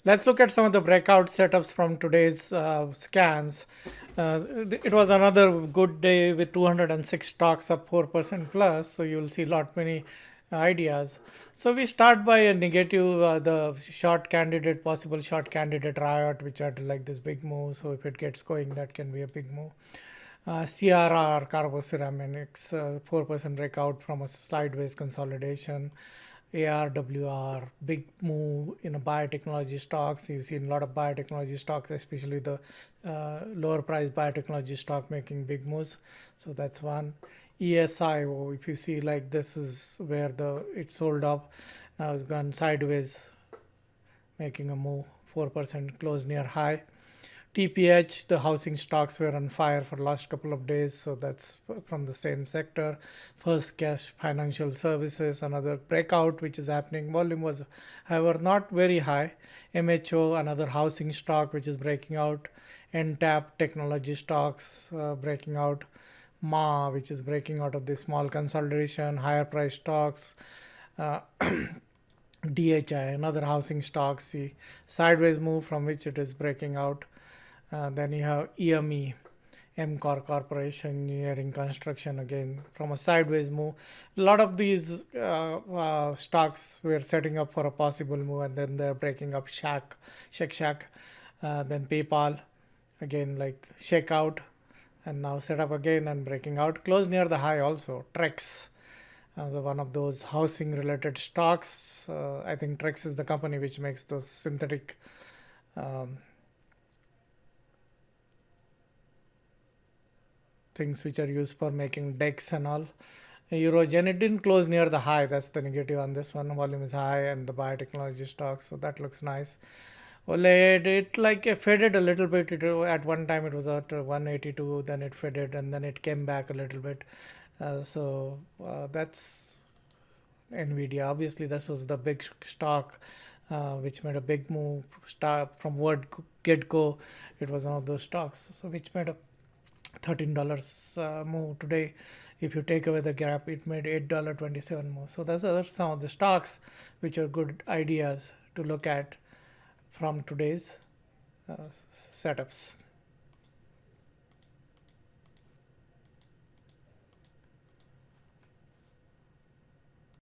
Let's look at some of the breakout setups from today's scans. It was another good day with 206 stocks up 4% plus. So you'll see lot many ideas. So we start by a negative, the short candidate, possible short candidate riot, which are like this big move. So if it gets going, that can be a big move. CRR, carboceramics, 4% breakout from a sideways consolidation. ARWR, big move in a biotechnology stocks. You've seen a lot of biotechnology stocks, especially the lower price biotechnology stock making big moves. So that's one. ESI, if you see like this is where it sold up. Now it's gone sideways, making a move, 4% close near high. TPH, the housing stocks were on fire for the last couple of days, so that's from the same sector. First Cash Financial Services, another breakout which is happening. Volume was, however, not very high. MHO, another housing stock which is breaking out. NTAP, technology stocks breaking out. MA, which is breaking out of the small consolidation, higher price stocks. Uh, DHI, another housing stock, see sideways move from which it is breaking out. Then you have EME, MCOR Corporation, Engineering Construction, again from a sideways move. A lot of these stocks were setting up for a possible move, and then they're breaking up. Shake Shack, then PayPal, again like shake out, and now set up again and breaking out. Close near the high also. Trex, one of those housing related stocks. I think Trex is the company which makes those synthetic things which are used for making decks and all. Eurogen, it didn't close near the high. That's the negative on this one. Volume is high and the biotechnology stocks, so that looks nice. Well, it like faded a little bit. At one time it was at 182, then it faded, and then it came back a little bit. That's Nvidia. Obviously, this was the big stock which made a big move. Start from word get go. It was one of those stocks, so which made a $13 move today. If you take away the gap, it made $8.27 move. So that's some of the stocks which are good ideas to look at from today's setups.